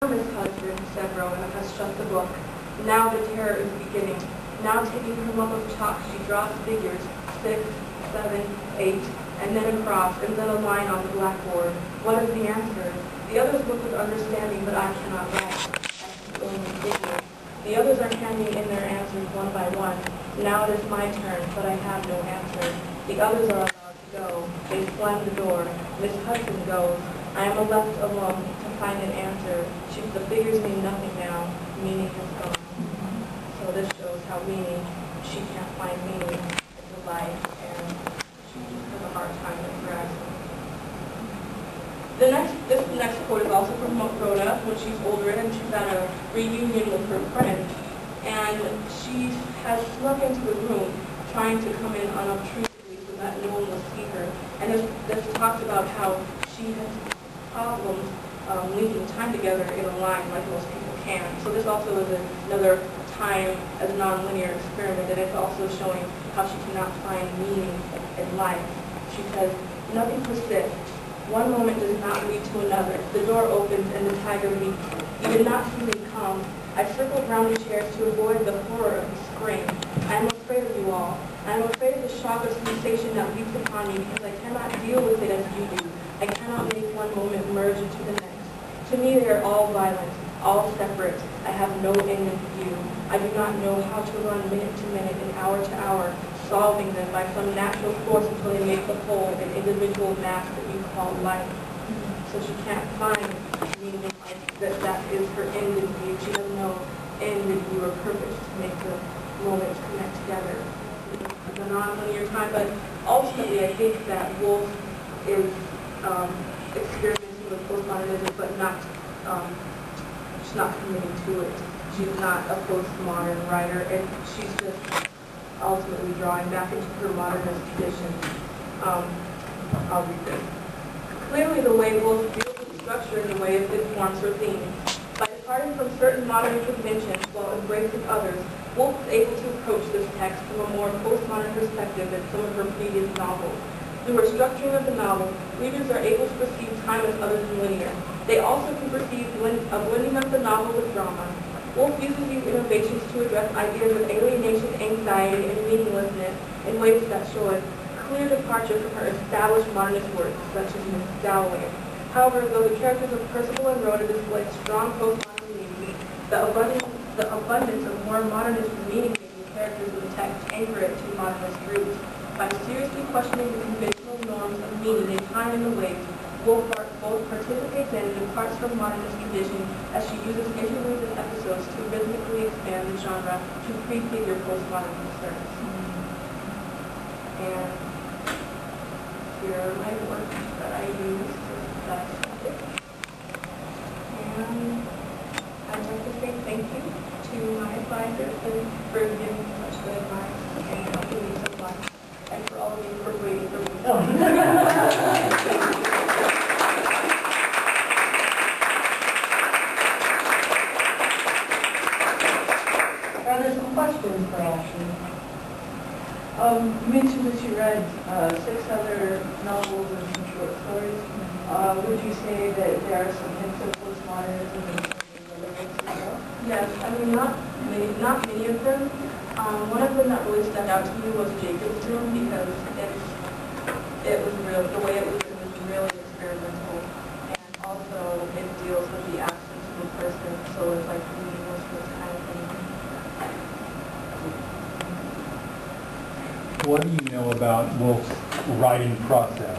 Miss Hudson, said Rona, has shut the book. Now the terror is beginning. Now taking her lump of chalk, she draws figures, 6, 7, 8, and then a cross, and then a line on the blackboard. What is the answer? The others look with understanding, but I cannot write. I can only figure. The others are handing in their answers one by one. Now it is my turn, but I have no answer. The others are allowed to go. They slam the door. Miss Hudson goes. I am left alone to find an answer. The figures mean nothing now. Meaning has gone. So this shows how meaning, she can't find meaning in life, and she has a hard time at grasping. This next quote is also from Rhoda when she's older and she's at a reunion with her friend, and she has snuck into the room trying to come in unobtrusively so that no one will see her. And this talks about how she has problems linking time together in a line like most people can. So this also is another time as a nonlinear experiment, and it's also showing how she cannot find meaning in life. She says, nothing persists. One moment does not lead to another. The door opens and the tiger leaps. You did not see me come. I circled round the chairs to avoid the horror of the scream. I am afraid of you all. I am afraid of the shock of sensation that leaps upon me because I cannot deal with it as you do. I cannot make one moment merge into the next. To me, they are all violent, all separate. I have no end in view. I do not know how to run minute to minute and hour to hour, solving them by some natural force until they make the whole an individual mass that you call life. So she can't find meaning in life that is her end in view. She has no end in view or purpose to make the moments connect together. It's a non-linear time, but ultimately I think that Woolf is experimenting with postmodernism, but she's not committing to it. She's not a postmodern writer, and she's just ultimately drawing back into her modernist tradition. I'll read this. Clearly, the way Woolf deals with structure in the way it informs her theme. By departing from certain modern conventions while embracing others, Woolf is able to approach this text from a more postmodern perspective than some of her previous novels. Through her structuring of the novel, readers are able to perceive time as other than linear. They also can perceive a blending of the novel with drama. Woolf uses these innovations to address ideas of alienation, anxiety, and meaninglessness in ways that show a clear departure from her established modernist works, such as Miss Dalloway. However, though the characters of Percival and Rhoda display strong postmodern meaning, the abundance of more modernist meaning-making characters in the text anchor it to modernist roots. By seriously questioning the conventional norms of meaning in time and the ways, Woolf both participates in and departs from modernist tradition as she uses interludes and episodes to rhythmically expand the genre to prefigure postmodern concerns. And here are my works that I use for that topic. And I'd like to say thank you to my advisors for giving me such good advice and helping me so much. And for all of you for waiting for me. Are there some questions for Ashley? You mentioned that you read 6 other novels and some short stories. Would you say that there are some hints of postmodernism in terms of relevance as well? Yes, I mean, not many of them. One of them that really stuck out to me was Jacob's Room because it was real. The way it was really experimental, and also it deals with the absence of a person, so it's like meaninglessness kind of thing. What do you know about Woolf's writing process?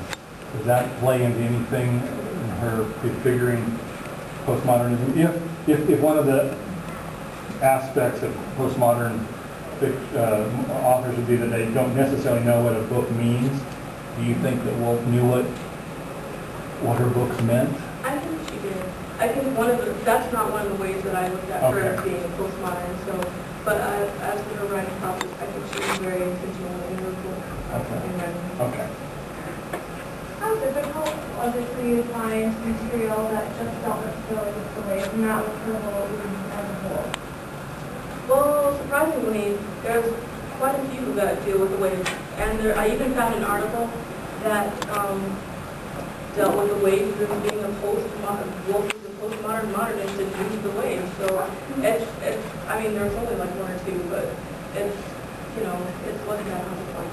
Does that play into anything in her prefiguring postmodernism? If one of the aspects of postmodern authors would be that they don't necessarily know what a book means, do you think that Woolf knew what her books meant? I think she did. I think that's not one of the ways that I looked at her as being a postmodern. So, but as for her writing process, I think she was very intentional in her book. Okay. How difficult was it for you to find material that just dealt with the stories and not with her whole as a whole? Well, surprisingly, there's quite a few that deal with the waves, and I even found an article that dealt with the waves as being a Woolf was a postmodern modernists and use the waves. So it's, I mean, there's only like one or two, but it's, you know, it wasn't that hard to find.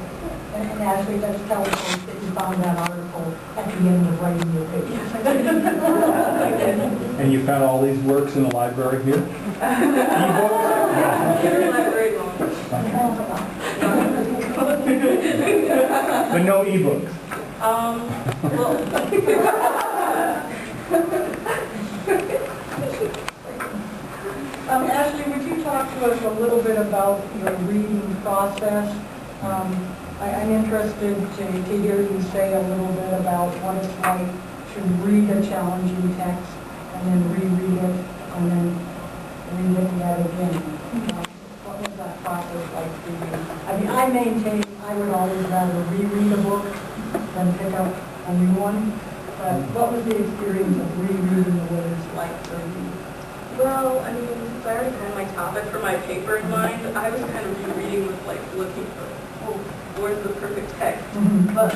And Ashley, let's tell us that you found that article at the end of writing your paper. Yes, I did. I did. And you found all these works in the library here? E-books? Very library long. But no e-books? Well, Ashley, would you talk to us a little bit about your reading process? I'm interested to hear you say a little bit about what it's like to read a challenging text and then reread it and then read it yet again. What was that process like for you? I mean, I maintain I would always rather reread a book than pick up a new one. But what was the experience of rereading the words like for you? well, I mean, since I already had my topic for my paper in mind, I was kind of rereading with like looking for, oh, where's the perfect text? But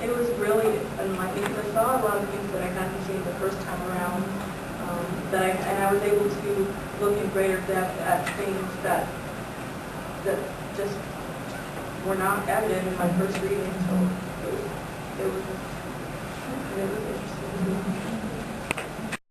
it was really, and I think I saw a lot of things that I hadn't seen the first time around. And I was able to look in greater depth at things that just were not evident in my first reading. So it was interesting.